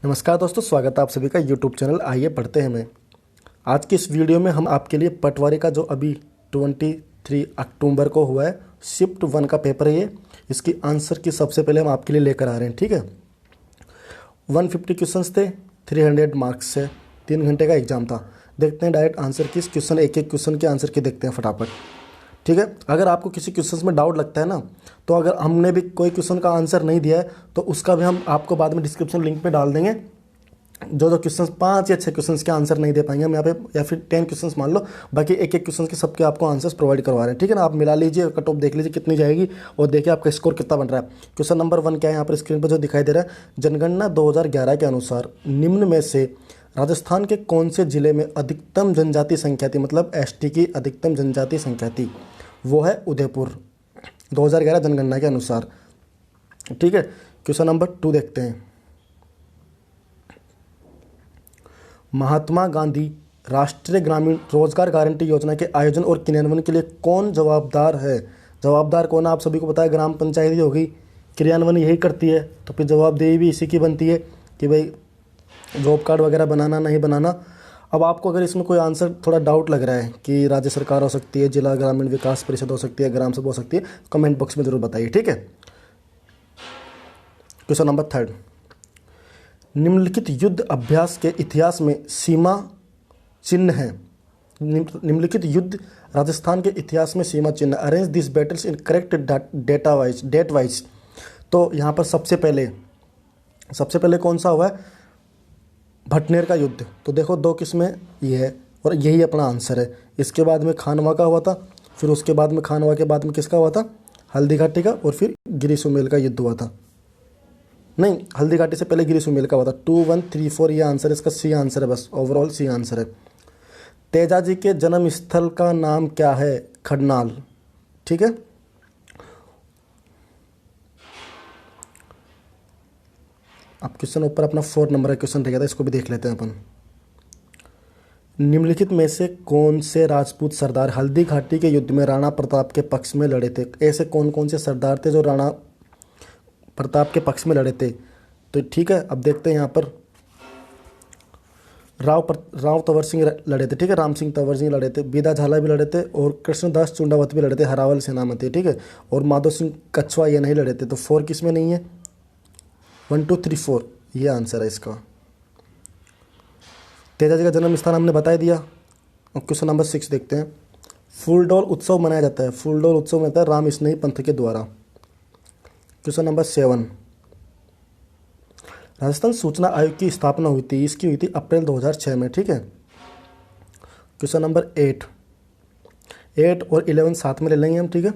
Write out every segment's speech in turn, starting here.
नमस्कार दोस्तों, स्वागत है आप सभी का यूट्यूब चैनल आइए पढ़ते हैं में। आज की इस वीडियो में हम आपके लिए पटवारी का जो अभी 23 अक्टूबर को हुआ है शिफ्ट 1 का पेपर है, ये इसकी आंसर की सबसे पहले हम आपके लिए लेकर आ रहे हैं। ठीक है, 150 क्वेश्चंस थे, 300 मार्क्स से 3 घंटे का एग्जाम था। देखते हैं डायरेक्ट आंसर किस क्वेश्चन, एक एक क्वेश्चन के आंसर की देखते हैं फटाफट। ठीक है, अगर आपको किसी क्वेश्चन में डाउट लगता है ना, तो अगर हमने भी कोई क्वेश्चन का आंसर नहीं दिया है तो उसका भी हम आपको बाद में डिस्क्रिप्शन लिंक में डाल देंगे। जो क्वेश्चन 5 या 6 क्वेश्चन के आंसर नहीं दे पाएंगे हम यहाँ पे, या फिर 10 क्वेश्चन मान लो, बाकी एक एक क्वेश्चन के सबके आपको आंसर्स प्रोवाइड करवा रहे हैं। ठीक है ना, आप मिला लीजिए, कट ऑफ देख लीजिए कितनी जाएगी और देखिए आपका स्कोर कितना बन रहा है। क्वेश्चन नंबर 1 क्या है यहाँ पर स्क्रीन पर जो दिखाई दे रहा है, जनगणना 2011 के अनुसार निम्न में से राजस्थान के कौन से जिले में अधिकतम जनजाति संख्या थी, मतलब एसटी की अधिकतम जनजाति संख्या थी, वो है उदयपुर 2011 जनगणना के अनुसार। ठीक है, क्वेश्चन नंबर 2 देखते हैं। महात्मा गांधी राष्ट्रीय ग्रामीण रोजगार गारंटी योजना के आयोजन और क्रियान्वयन के लिए कौन जवाबदार है? जवाबदार कौन है आप सभी को पता है, ग्राम पंचायत ही होगी, क्रियान्वयन यही करती है, तो फिर जवाबदेही भी इसी की बनती है कि भाई जॉब कार्ड वगैरह बनाना नहीं बनाना। अब आपको अगर इसमें कोई आंसर थोड़ा डाउट लग रहा है कि राज्य सरकार हो सकती है, जिला ग्रामीण विकास परिषद हो सकती है, ग्राम सभा हो सकती है, कमेंट बॉक्स में जरूर बताइए। ठीक है, क्वेश्चन नंबर 3, निम्नलिखित युद्ध अभ्यास के इतिहास में सीमा चिन्ह है। निम्नलिखित युद्ध राजस्थान के इतिहास में सीमा चिन्ह, arrange this battles in correct date wise. तो यहाँ पर सबसे पहले कौन सा हुआ है, भटनेर का युद्ध। तो देखो 2 किस्में ये है और यही अपना आंसर है। इसके बाद में खानवा का हुआ था, फिर उसके बाद में खानवा के बाद में किसका हुआ था, हल्दी घाटी का, और फिर गिरी सुमेल का युद्ध हुआ था। नहीं, हल्दी घाटी से पहले गिरी सुमेल का हुआ था। 2 1 3 4 ये आंसर है, इसका सी आंसर है, बस ओवरऑल सी आंसर है। तेजाजी के जन्म स्थल का नाम क्या है, खडनाल। ठीक है, अब क्वेश्चन ऊपर अपना 4 नंबर का क्वेश्चन रह गया था, इसको भी देख लेते हैं अपन। निम्नलिखित में से कौन से राजपूत सरदार हल्दी घाटी के युद्ध में राणा प्रताप के पक्ष में लड़े थे? ऐसे कौन कौन से सरदार थे जो राणा प्रताप के पक्ष में लड़े थे? तो ठीक है, अब देखते हैं यहाँ पर राव तंवर सिंह लड़े थे। ठीक है, राम सिंह तंवर सिंह लड़े थे, बीदा झाला भी लड़े थे, और कृष्णदास चुंडावत भी लड़े थे, हरावल सेनापति। ठीक है, और माधो सिंह कछवा ये नहीं लड़े थे। तो 4 किस में नहीं है, 1 2 3 4 ये आंसर है इसका। तेजाजी का जन्म स्थान हमने बता दिया। और क्वेश्चन नंबर 6 देखते हैं। फूलडोल उत्सव मनाया जाता है, फूलडोल उत्सव मनाता है राम स्नेही पंथ के द्वारा। क्वेश्चन नंबर 7, राजस्थान सूचना आयोग की स्थापना हुई थी, इसकी हुई थी अप्रैल 2006 में। ठीक है, क्वेश्चन नंबर 8 और 11 साथ में ले लेंगे हम। ठीक है,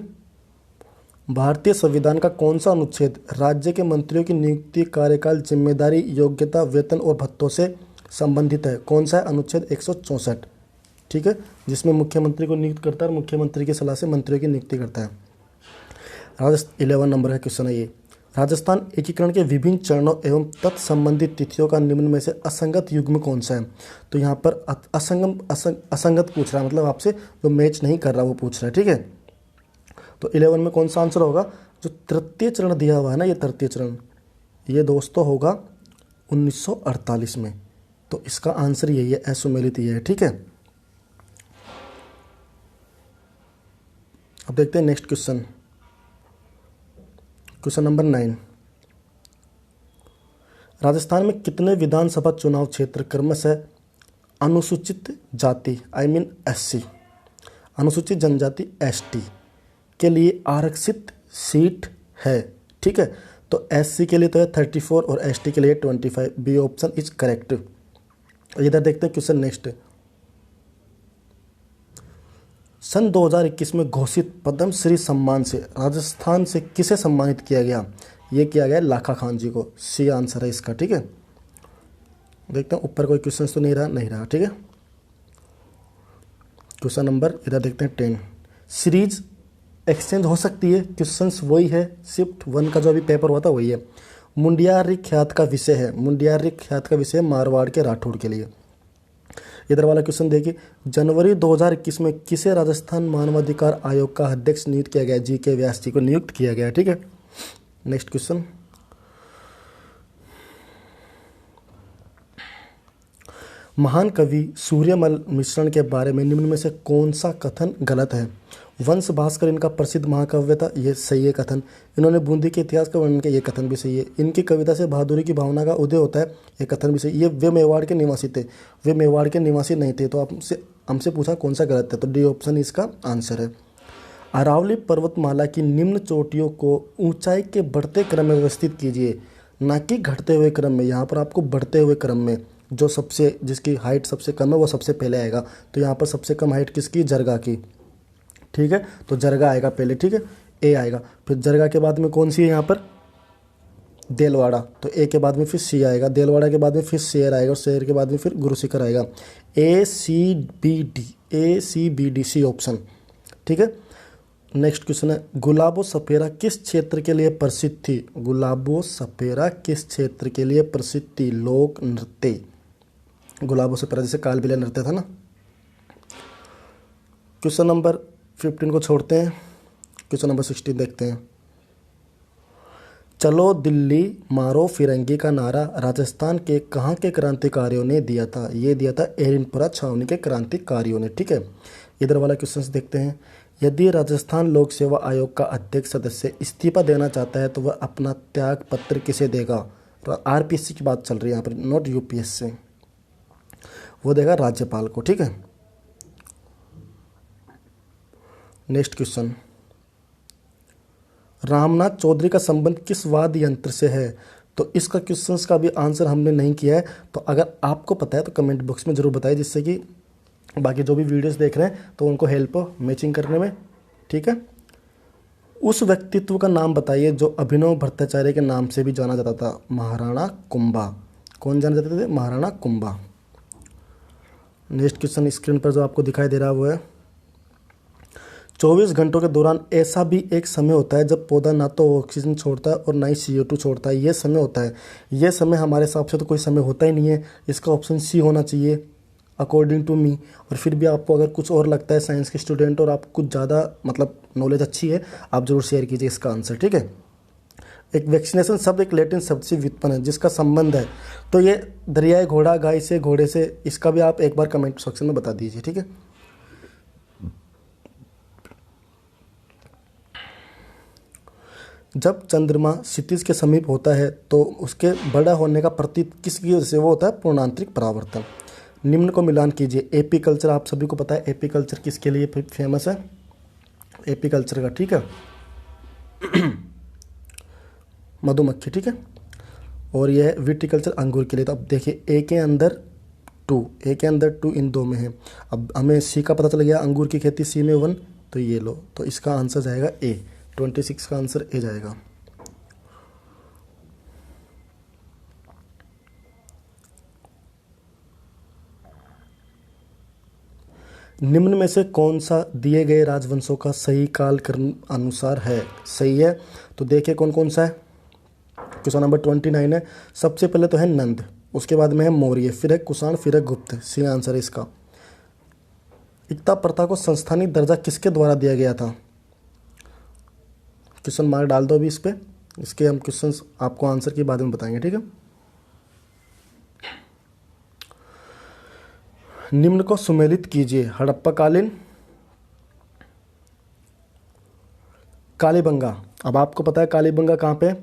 भारतीय संविधान का कौन सा अनुच्छेद राज्य के मंत्रियों की नियुक्ति, कार्यकाल, जिम्मेदारी, योग्यता, वेतन और भत्तों से संबंधित है? कौन सा है? अनुच्छेद 164। ठीक है, जिसमें मुख्यमंत्री को नियुक्त करता है और मुख्यमंत्री की सलाह से मंत्रियों की नियुक्ति करता है। 11 नंबर का क्वेश्चन है ये। राजस्थान एकीकरण के विभिन्न चरणों एवं तत्संबंधित तिथियों का निम्न में से असंगत युग्म कौन सा है? तो यहाँ पर असंगत पूछ रहा है, मतलब आपसे जो मैच नहीं कर रहा वो पूछ रहा है। ठीक है, तो 11 में कौन सा आंसर होगा? जो तृतीय चरण दिया हुआ है ना, ये तृतीय चरण, ये दोस्तों होगा 1948 में। तो इसका आंसर यही है, असुमेलित ये है। ठीक है, अब देखते हैं next question, question number 9। Rajasthan में कितने विधानसभा चुनाव क्षेत्र क्रमशः अनुसूचित जाति एससी, अनुसूचित जनजाति एसटी के लिए आरक्षित सीट है? ठीक है, तो एससी के लिए तो है 34 और एसटी के लिए 25। B option is correct. इधर देखते हैं क्वेश्चन नेक्स्ट। सन 2021 में घोषित पद्मश्री सम्मान से राजस्थान से किसे सम्मानित किया गया? ये किया गया लाखा खान जी को। सी आंसर है इसका। ठीक है, देखते हैं ऊपर कोई क्वेश्चन तो नहीं रहा। ठीक है, क्वेश्चन नंबर इधर देखते हैं 10। सीरीज एक्सचेंज हो सकती है, क्वेश्चंस वही है, शिफ्ट 1 का जो अभी पेपर हुआ था वही है। मुंडियारी ख्यात का विषय है, मुंडियारी ख्यात का विषय मारवाड़ के राठौड़ के लिए। इधर वाला क्वेश्चन देखिए, जनवरी 2021 में किसे राजस्थान मानवाधिकार आयोग का अध्यक्ष नियुक्त किया गया? जी के व्यास जी को नियुक्त किया गया। ठीक है, नेक्स्ट क्वेश्चन, महान कवि सूर्यमल मिश्रण के बारे में निम्न में से कौन सा कथन गलत है? वंश भास्कर इनका प्रसिद्ध महाकाव्य था, ये सही है कथन। इन्होंने बूंदी के इतिहास का वर्णन किया, ये कथन भी सही है। इनकी कविता से बहादुरी की भावना का उदय होता है, ये कथन भी सही। ये वे मेवाड़ के निवासी थे, वे मेवाड़ के निवासी नहीं थे। तो आपसे हमसे पूछा कौन सा गलत है, तो डी ऑप्शन इसका आंसर है। अरावली पर्वतमाला की निम्न चोटियों को ऊंचाई के बढ़ते क्रम में व्यवस्थित कीजिए, ना कि घटते हुए क्रम में। यहाँ पर आपको बढ़ते हुए क्रम में, जो सबसे जिसकी हाइट सबसे कम है वो सबसे पहले आएगा। तो यहाँ पर सबसे कम हाइट किसकी? जरगा की, ठीक है। तो जरगा आएगा पहले, ठीक है, ए आएगा। फिर जरगा के बाद में कौन सी है यहाँ पर? देलवाड़ा। तो ए के बाद में फिर सी आएगा, देलवाड़ा के बाद में फिर शेर आएगा, और शेर के बाद में फिर गुरु शिखर आएगा। A C B D C option, ठीक है। नेक्स्ट क्वेश्चन है, गुलाबो सपेरा किस क्षेत्र के लिए प्रसिद्ध थी? गुलाबो सपेरा किस क्षेत्र के लिए प्रसिद्ध थी? लोक नृत्य। गुलाबो सपेरा जैसे कालबेलिया नृत्य था ना। क्वेश्चन नंबर 15 को छोड़ते हैं, क्वेश्चन नंबर 16 देखते हैं। चलो दिल्ली मारो फिरंगी का नारा राजस्थान के कहाँ के क्रांतिकारियों ने दिया था? ये दिया था एरिनपुरा छावनी के क्रांतिकारियों ने, ठीक है। इधर वाला क्वेश्चन देखते हैं। यदि राजस्थान लोक सेवा आयोग का अध्यक्ष सदस्य इस्तीफा देना चाहता है तो वह अपना त्याग पत्र किसे देगा? तो आरपीएससी की बात चल रही है यहाँ पर, नॉट यूपीएससी। वो देगा राज्यपाल को, ठीक है। नेक्स्ट क्वेश्चन, रामनाथ चौधरी का संबंध किस वाद्य यंत्र से है? तो इसका क्वेश्चंस का भी आंसर हमने नहीं किया है। तो अगर आपको पता है तो कमेंट बॉक्स में ज़रूर बताइए, जिससे कि बाकी जो भी वीडियोस देख रहे हैं तो उनको हेल्प हो मैचिंग करने में, ठीक है। उस व्यक्तित्व का नाम बताइए जो अभिनव भट्टाचार्य के नाम से भी जाना जाता था। महाराणा कुंभा। कौन जाने जाते थे? Maharana Kumbha. Next question screen पर जो आपको दिखाई दे रहा है वो है, 24 घंटों के दौरान ऐसा भी एक समय होता है जब पौधा ना तो ऑक्सीजन छोड़ता है और ना ही CO2 छोड़ता है। ये समय होता है, ये समय हमारे हिसाब से तो कोई समय होता ही नहीं है। इसका ऑप्शन सी होना चाहिए अकॉर्डिंग टू मी। और फिर भी आपको अगर कुछ और लगता है, साइंस के स्टूडेंट और आपको कुछ ज़्यादा मतलब नॉलेज अच्छी है, आप जरूर शेयर कीजिए इसका आंसर, ठीक है। एक वैक्सीनेशन शब्द एक लैटिन शब्द से व्युत्पन्न है जिसका संबंध है, तो ये दरियाई घोड़ा, गाय से, घोड़े से, इसका भी आप एक बार कमेंट सेक्शन में बता दीजिए, ठीक है। जब चंद्रमा क्षितिज के समीप होता है तो उसके बड़ा होने का प्रतीक किसकी वजह से? वो होता है पूर्णांतरिक परावर्तन। निम्न को मिलान कीजिए। एपी कल्चर आप सभी को पता है, एपी कल्चर किसके लिए फेमस है? एपी कल्चर का, ठीक है, मधुमक्खी, ठीक है। और यह है विटिकल्चर अंगूर के लिए। तो अब देखिए ए के अंदर 2 इन 2 में है। अब हमें सी का पता चल गया, अंगूर की खेती सी में 1, तो ये लो, तो इसका आंसर जाएगा ए। 26 का आंसर ए जाएगा। निम्न में से कौन सा दिए गए राजवंशों का सही काल क्रम अनुसार है? सही है, तो देखिए कौन कौन सा है। क्वेश्चन नंबर 29 है। सबसे पहले तो है नंद, उसके बाद में है मौर्य, फिर है कुषाण, फिर है गुप्त। सी आंसर है इसका। एकता प्रथा को संस्थानिक दर्जा किसके द्वारा दिया गया था? क्वेश्चन मार्क डाल दो अभी इस पे, इसके हम क्वेश्चंस आपको आंसर के बाद में बताएंगे, ठीक है। निम्न को सुमेलित कीजिए। हड़प्पा कालीन, कालीबंगा। अब आपको पता है कालीबंगा कहाँ पे?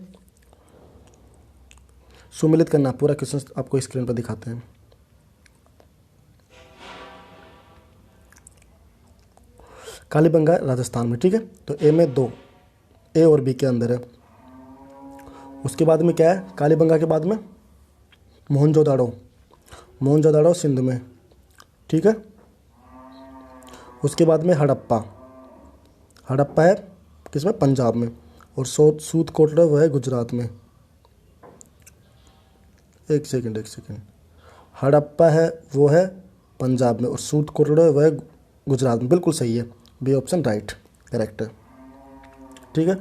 सुमेलित करना, पूरा क्वेश्चन आपको स्क्रीन पर दिखाते हैं। कालीबंगा राजस्थान में, ठीक है। तो ए में 2, ए और बी के अंदर है। उसके बाद में क्या है? कालीबंगा के बाद में मोहनजोदाड़ो, मोहनजोदाड़ो सिंध में, ठीक है। उसके बाद में हड़प्पा, हड़प्पा है किसमें? पंजाब में। और सूत कोटड़ा वो है गुजरात में। एक सेकंड, हड़प्पा है वो है पंजाब में, और सूत कोटड़ा वो है गुजरात में। बिल्कुल सही है, बी ऑप्शन राइट करेक्ट है, ठीक है।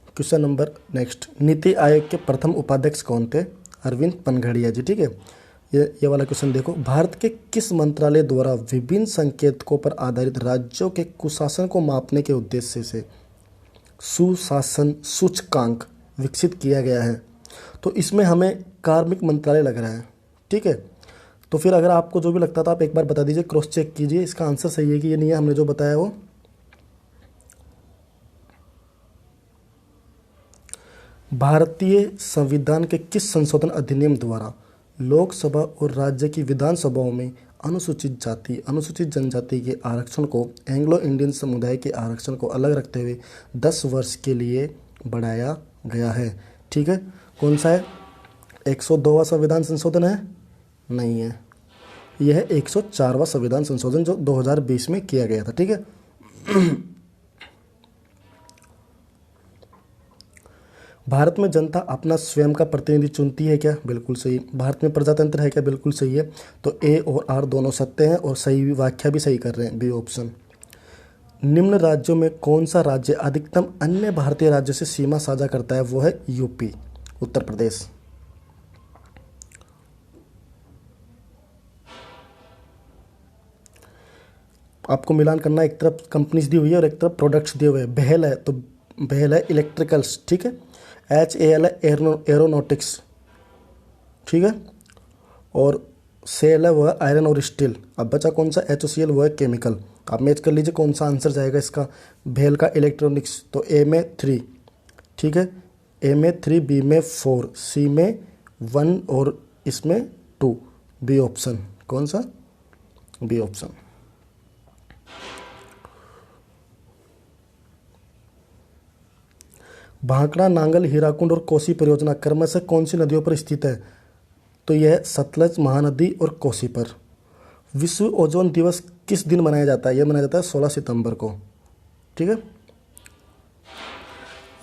Question number next, NITI Aayog के प्रथम उपाध्यक्ष कौन थे? अरविंद पनघड़िया जी, ठीक है। ये वाला क्वेश्चन देखो। भारत के किस मंत्रालय द्वारा विभिन्न संकेतकों पर आधारित राज्यों के कुशासन को मापने के उद्देश्य से सुशासन सूचकांक विकसित किया गया है। तो इसमें हमें कार्मिक मंत्रालय लग रहा है, ठीक है। तो फिर अगर आपको जो भी लगता था आप एक बार बता दीजिए, क्रॉस चेक कीजिए इसका आंसर सही है कि ये नहीं है, हमने जो बताया वो। भारतीय संविधान के किस संशोधन अधिनियम द्वारा लोकसभा और राज्य की विधानसभाओं में अनुसूचित जाति अनुसूचित जनजाति के आरक्षण को एंग्लो इंडियन समुदाय के आरक्षण को अलग रखते हुए 10 वर्ष के लिए बढ़ाया गया है? ठीक है, कौन सा है? 102वां संविधान संशोधन है? नहीं है, यह है 104वां संविधान संशोधन जो 2020 में किया गया था, ठीक है। भारत में जनता अपना स्वयं का प्रतिनिधि चुनती है क्या? बिल्कुल सही। भारत में प्रजातंत्र है क्या? बिल्कुल सही है। तो ए और आर दोनों सत्य हैं और सही व्याख्या भी सही कर रहे हैं, बी ऑप्शन। निम्न राज्यों में कौन सा राज्य अधिकतम अन्य भारतीय राज्यों से सीमा साझा करता है? वो है यूपी, उत्तर प्रदेश। आपको मिलान करना, एक तरफ कंपनीज दी हुई है और एक तरफ प्रोडक्ट्स दिए हुए हैं। बेहल है तो बेहल है इलेक्ट्रिकल्स, ठीक है। HAL है एरोनॉटिक्स, ठीक है। और सेल है वो है आयरन और स्टील। अब बचा कौन सा? HOCl, वो है केमिकल। आप मैच कर लीजिए कौन सा आंसर जाएगा इसका। बेहल का इलेक्ट्रॉनिक्स, तो ए में 3, ठीक है। ए में 3, बी में 4, सी में 1 और इसमें 2, बी ऑप्शन। कौन सा? B option. भाखड़ा, नांगल, हीराकुंड और कोसी परियोजना क्रमशः कौन सी नदियों पर स्थित है? तो यह सतलज, महानदी और कोसी पर। विश्व ओजोन दिवस किस दिन मनाया जाता है? यह मनाया जाता है 16 सितंबर को, ठीक है।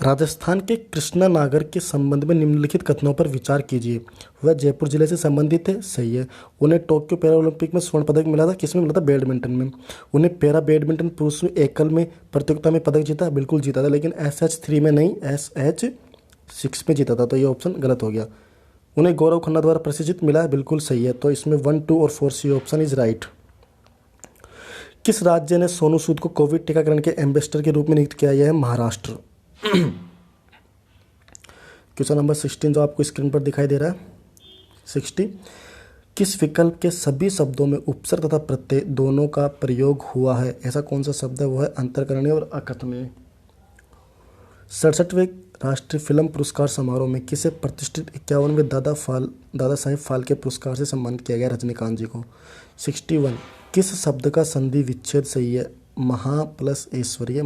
राजस्थान के कृष्णनागर के संबंध में निम्नलिखित कथनों पर विचार कीजिए। वह जयपुर जिले से संबंधित थे, सही है। उन्हें टोक्यो पैरा ओलंपिक में स्वर्ण पदक मिला था, किसमें मिला था? बैडमिंटन में। उन्हें पैरा बैडमिंटन पुरुष में एकल में प्रतियोगिता में पदक जीता, बिल्कुल जीता था, लेकिन SH3 में नहीं, SH6 में जीता था, तो ये ऑप्शन गलत हो गया। उन्हें गौरव खन्ना द्वारा प्रशिक्षित मिला, बिल्कुल सही है। तो इसमें 1, 2 और 4 सी ऑप्शन इज राइट। किस राज्य ने सोनू सूद को कोविड टीकाकरण के एम्बेसडर के रूप में नियुक्त किया? यह है महाराष्ट्र। क्वेश्चन नंबर 16 जो आपको स्क्रीन पर दिखाई दे रहा है, 60। किस विकल्प के सभी शब्दों में उपसर्ग तथा प्रत्यय दोनों का प्रयोग हुआ है? ऐसा कौन सा शब्द है? वो है अंतर्करणीय और अकथनीय। 67वें राष्ट्रीय फिल्म पुरस्कार समारोह में किसे प्रतिष्ठित 51वें दादा साहेब फाल्के पुरस्कार से सम्मानित किया गया? रजनीकांत जी को। 61। किस शब्द का संधि विच्छेद सही है? महा प्लस ऐश्वर्य,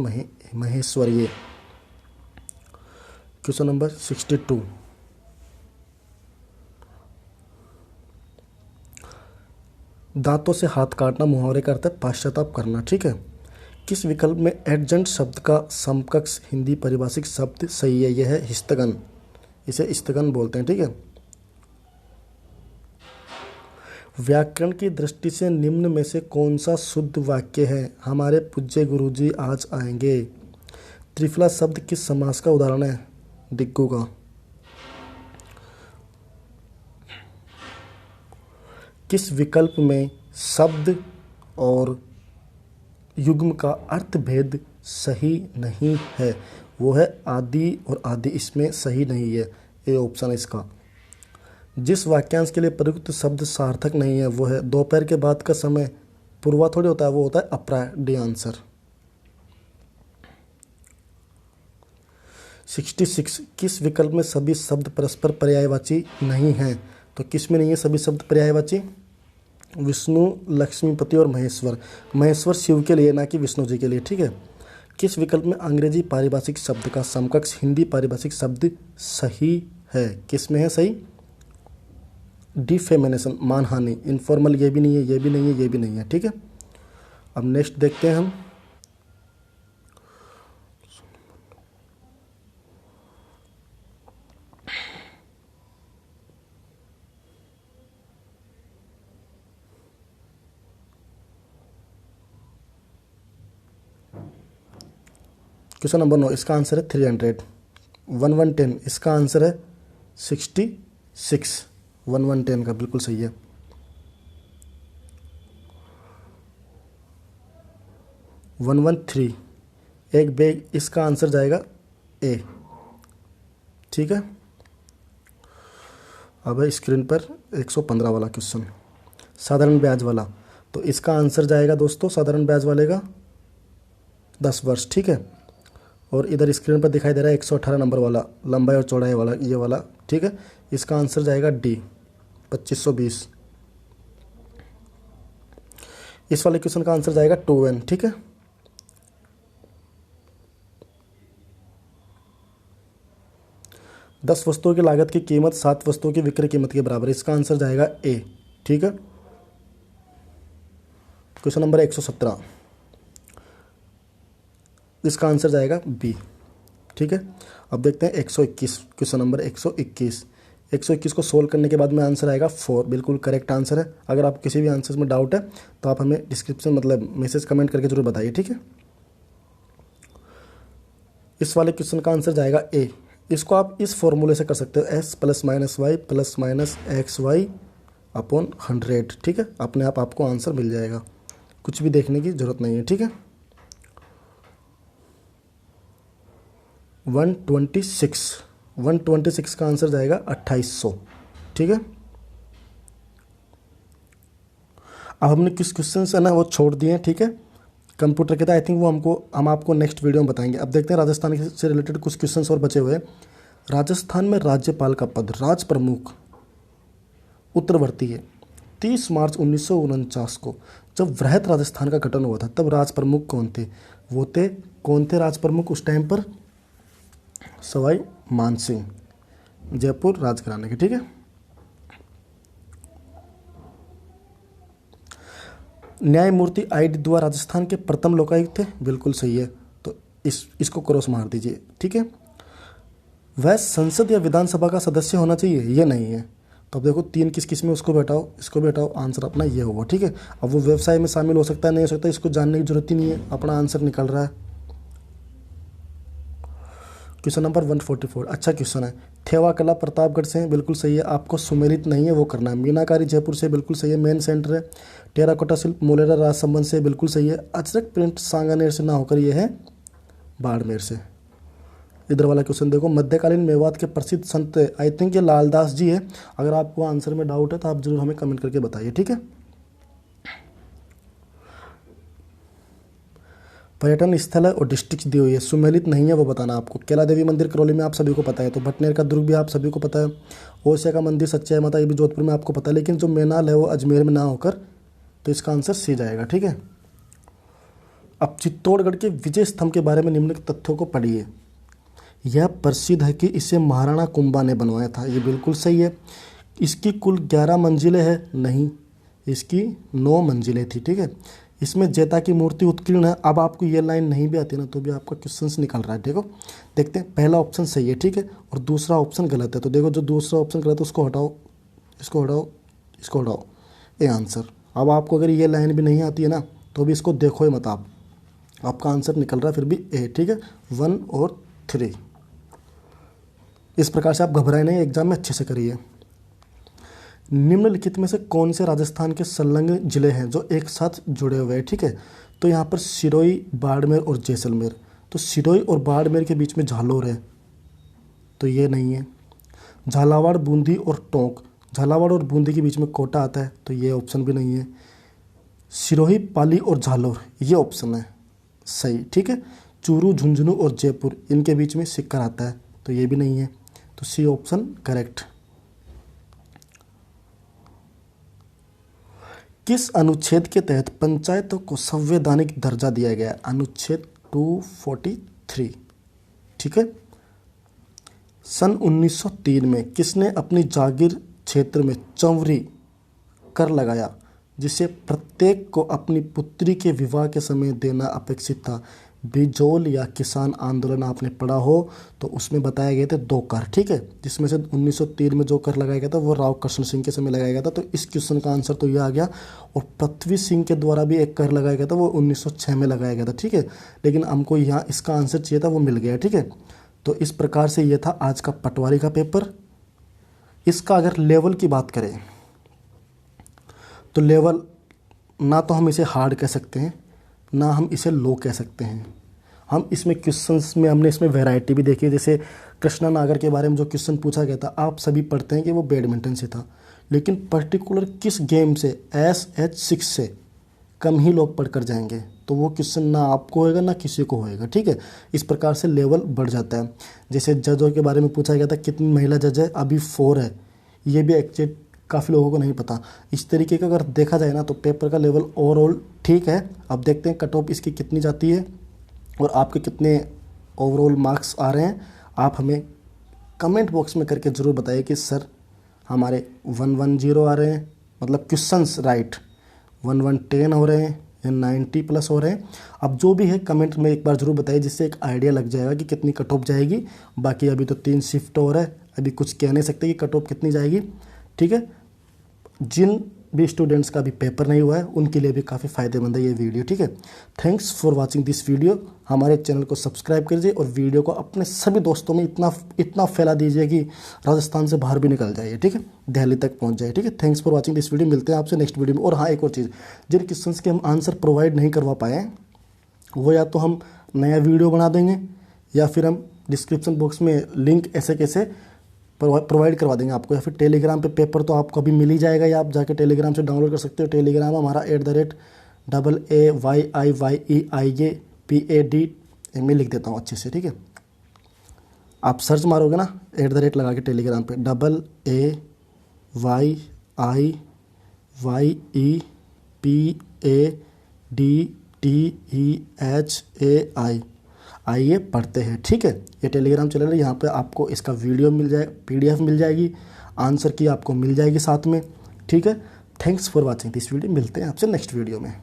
महेश्वर्य। Question number 62। दांतों से हाथ काटना मुहावरे का अर्थ है पश्चाताप करना, ठीक है। किस विकल्प में एडजंट शब्द का समकक्ष हिंदी पारिभाषिक शब्द सही है? यह है स्थगन, इसे स्थगन बोलते हैं, ठीक है। व्याकरण की दृष्टि से निम्न में से कौन सा शुद्ध वाक्य है? हमारे पूज्य गुरुजी आज आएंगे। त्रिफला शब्द किस समास का उदाहरण है? दिग्गु का। किस विकल्प में शब्द और युग्म का अर्थ भेद सही नहीं है? वो है आदि और आदि, इसमें सही नहीं है, ए ऑप्शन है इसका। जिस वाक्यांश के लिए प्रयुक्त शब्द सार्थक नहीं है वो है दोपहर के बाद का समय पूर्वा थोड़ी होता है, वो होता है अपराह, डी आंसर। 66। किस विकल्प में सभी शब्द परस्पर पर्यायवाची नहीं हैं? तो किस में नहीं है सभी शब्द पर्यायवाची? विष्णु, लक्ष्मीपति और महेश्वर। महेश्वर शिव के लिए, ना कि विष्णु जी के लिए, ठीक है। किस विकल्प में अंग्रेजी पारिभाषिक शब्द का समकक्ष हिंदी पारिभाषिक शब्द सही है? किस में है सही? डिफेमेनेशन, मानहानि। इनफॉर्मल, ये भी नहीं है, ये भी नहीं है, ये भी नहीं है, ठीक है। अब नेक्स्ट देखते हैं हम। क्वेश्चन नंबर 9, इसका आंसर है 300। 1110, इसका आंसर है 66। 1110 का बिल्कुल सही है। 113, एक बैग, इसका आंसर जाएगा ए। ठीक है। अब है स्क्रीन पर 115 वाला क्वेश्चन, साधारण ब्याज वाला। तो इसका आंसर जाएगा दोस्तों साधारण ब्याज वाले का 10 वर्ष, ठीक है। और इधर स्क्रीन पर दिखाई दे रहा है 118 नंबर वाला, लंबाई और चौड़ाई वाला, ये वाला, ठीक है। इसका आंसर जाएगा डी 2520। इस वाले क्वेश्चन का आंसर जाएगा 2N, ठीक है। दस वस्तुओं की लागत की कीमत 7 वस्तुओं की विक्रय कीमत के बराबर है। इसका आंसर जाएगा ए, ठीक है। क्वेश्चन नंबर 117, इसका आंसर जाएगा बी, ठीक है। अब देखते हैं 121, क्वेश्चन नंबर 121। 121 को सोल्व करने के बाद में आंसर आएगा 4, बिल्कुल करेक्ट आंसर है। अगर आप किसी भी आंसर में डाउट है तो आप हमें डिस्क्रिप्शन मतलब मैसेज कमेंट करके जरूर बताइए, ठीक है। इस वाले क्वेश्चन का आंसर जाएगा ए। इसको आप इस फॉर्मूले से कर सकते हो, s + -y + -xy अपॉन 100, ठीक है। अपने आप आपको आंसर मिल जाएगा, कुछ भी देखने की जरूरत नहीं है, ठीक है। 126 का आंसर जाएगा 2800, ठीक है। अब हमने किस क्वेश्चन से ना वो छोड़ दिए हैं, ठीक है। कंप्यूटर के था, आई थिंक वो हम आपको नेक्स्ट वीडियो में बताएंगे। अब देखते हैं राजस्थान से रिलेटेड कुछ क्वेश्चन और बचे हुए हैं। राजस्थान में राज्यपाल का पद राज प्रमुख उत्तरवर्ती है। 30 मार्च 1949 को जब वृहत राजस्थान का गठन हुआ था तब राज प्रमुख कौन थे? कौन थे राज प्रमुख उस टाइम पर? सवाई मानसिंह, जयपुर राजघराने के, ठीक है। न्यायमूर्ति ID द्वारा राजस्थान के प्रथम लोकायुक्त थे, बिल्कुल सही है। तो इसको क्रॉस मार दीजिए, ठीक है। वह संसद या विधानसभा का सदस्य होना चाहिए, ये नहीं है। तो अब देखो 3 किस में, उसको बैठाओ, इसको बैठाओ, आंसर अपना ये होगा, ठीक है। अब वो व्यवसाय में शामिल हो सकता है, नहीं हो सकता, इसको जानने की जरूरत ही नहीं है, अपना आंसर निकल रहा है। क्वेश्चन नंबर 144, अच्छा क्वेश्चन है। थेवा कला प्रतापगढ़ से है, बिल्कुल सही है। आपको सुमेलित नहीं है वो करना है। मीनाकारी जयपुर से, बिल्कुल सही है, मेन सेंटर है। टेराकोटा शिल्प मोलेरा राजसमंद से, बिल्कुल सही है। अजरक प्रिंट सांगानेर से ना होकर ये है बाड़मेर से। इधर वाला क्वेश्चन देखो, मध्यकालीन मेवात के प्रसिद्ध संत, आई थिंक ये लालदास जी है। अगर आपको आंसर में डाउट है तो आप जरूर हमें कमेंट करके बताइए, ठीक है। पर्यटन स्थल है और डिस्ट्रिक्ट दी हुई है, सुमेलित नहीं है वो बताना आपको। कैला देवी मंदिर करौली में आप सभी को पता है, तो भटनेर का दुर्ग भी आप सभी को पता है। ओसिया का मंदिर सच्चाई माता, ये भी जोधपुर में आपको पता है। लेकिन जो मेनाल है वो अजमेर में ना होकर, तो इसका आंसर सी जाएगा, ठीक है। अब चित्तौड़गढ़ के विजय स्तंभ के बारे में निम्नलिखित तथ्यों को पढ़िए। यह प्रसिद्ध है कि इसे महाराणा कुंभा ने बनवाया था, ये बिल्कुल सही है। इसकी कुल 11 मंजिलें हैं, नहीं, इसकी 9 मंजिलें थी, ठीक है। इसमें जैता की मूर्ति उत्कीर्ण है। अब आपको ये लाइन नहीं भी आती ना तो भी आपका क्वेश्चन निकल रहा है, देखो। देखते हैं, पहला ऑप्शन सही है, ठीक है, और दूसरा ऑप्शन गलत है। तो देखो जो दूसरा ऑप्शन गलत है उसको हटाओ, इसको हटाओ, इसको हटाओ, ये आंसर। अब आपको अगर ये लाइन भी नहीं आती है ना तो भी इसको देखो ही मत आप, आपका आंसर निकल रहा है फिर भी ए, ठीक है। 1 और 3, इस प्रकार से आप घबराए नहीं, एग्जाम में अच्छे से करिए। निम्नलिखित में से कौन से राजस्थान के संलग्न जिले हैं जो एक साथ जुड़े हुए हैं, ठीक है। तो यहाँ पर सिरोही, बाड़मेर और जैसलमेर। तो सिरोही और बाड़मेर के बीच में झालोर है, तो ये नहीं है। झालावाड़, बूंदी और टोंक, झालावाड़ और बूंदी के बीच में कोटा आता है, तो ये ऑप्शन भी नहीं है। सिरोही, पाली और झालोर, ये ऑप्शन है सही, ठीक है। चूरू, झुंझुनू और जयपुर, इनके बीच में सिक्कर आता है, तो ये भी नहीं है। तो सी ऑप्शन करेक्ट। किस अनुच्छेद के तहत पंचायतों को संवैधानिक दर्जा दिया गया? अनुच्छेद 243, ठीक है। सन 1903 में किसने अपनी जागीर क्षेत्र में चंवरी कर लगाया जिसे प्रत्येक को अपनी पुत्री के विवाह के समय देना अपेक्षित था? बिजोल या किसान आंदोलन आपने पढ़ा हो तो उसमें बताए गए थे 2 कर, ठीक है। जिसमें से 1903 में जो कर लगाया गया था वो राव कृष्ण सिंह के समय लगाया गया था, तो इस क्वेश्चन का आंसर तो ये आ गया। और पृथ्वी सिंह के द्वारा भी एक कर लगाया गया था, वो 1906 में लगाया गया था, ठीक है। लेकिन हमको यहाँ इसका आंसर चाहिए था, वो मिल गया, ठीक है। तो इस प्रकार से ये था आज का पटवारी का पेपर। इसका अगर लेवल की बात करें तो लेवल ना तो हम इसे हार्ड कह सकते हैं ना हम इसे लो कह सकते हैं। हम इसमें क्वेश्चंस में हमने इसमें वैरायटी भी देखी है। जैसे कृष्णा नागर के बारे में जो क्वेश्चन पूछा गया था, आप सभी पढ़ते हैं कि वो बैडमिंटन से था, लेकिन पर्टिकुलर किस गेम से SH6 से कम ही लोग पढ़ कर जाएंगे, तो वो क्वेश्चन ना आपको होएगा ना किसी को होएगा। ठीक है, इस प्रकार से लेवल बढ़ जाता है। जैसे जजों के बारे में पूछा गया था, कितनी महिला जज है, अभी 4 है, ये भी एक्चुअली काफ़ी लोगों को नहीं पता। इस तरीके का अगर देखा जाए ना तो पेपर का लेवल ओवरऑल ठीक है। अब देखते हैं कट ऑफ इसकी कितनी जाती है और आपके कितने ओवरऑल मार्क्स आ रहे हैं। आप हमें कमेंट बॉक्स में करके ज़रूर बताइए कि सर हमारे 110 आ रहे हैं, मतलब क्वेश्चंस राइट 1110 हो रहे हैं या 90 प्लस हो रहे हैं। अब जो भी है कमेंट में एक बार ज़रूर बताइए, जिससे एक आइडिया लग जाएगा कि कितनी कट ऑफ जाएगी। बाकी अभी तो 3 शिफ्ट हो रहा है, अभी कुछ कह नहीं सकते कि कट ऑफ कितनी जाएगी। ठीक है, जिन भी स्टूडेंट्स का भी पेपर नहीं हुआ है उनके लिए भी काफ़ी फ़ायदेमंद है ये वीडियो। ठीक है, thanks for watching this video. हमारे चैनल को सब्सक्राइब कीजिए और वीडियो को अपने सभी दोस्तों में इतना फैला दीजिए कि राजस्थान से बाहर भी निकल जाइए। ठीक है, दिल्ली तक पहुंच जाए। ठीक है, thanks for watching this video. मिलते हैं आपसे नेक्स्ट वीडियो में। और हाँ, एक और चीज़, जिन क्वेश्चंस के हम आंसर प्रोवाइड नहीं करवा पाए वो या तो हम नया वीडियो बना देंगे या फिर हम डिस्क्रिप्शन बॉक्स में लिंक ऐसे कैसे प्रोवाइड करवा देंगे आपको, या फिर टेलीग्राम पे पेपर तो आपको अभी मिल ही जाएगा, या आप जाके टेलीग्राम से डाउनलोड कर सकते हो। टेलीग्राम हमारा @AAYIYEIAPAD में लिख देता हूँ अच्छे से। ठीक है, आप सर्च मारोगे ना लगा के टेलीग्राम पे AAYIYPADTEHAI, आइए पढ़ते हैं। ठीक है, ये टेलीग्राम चैनल है, यहाँ पे आपको इसका वीडियो मिल जाए, PDF मिल जाएगी, आंसर की आपको मिल जाएगी साथ में। ठीक है, thanks for watching this video. मिलते हैं आपसे नेक्स्ट वीडियो में।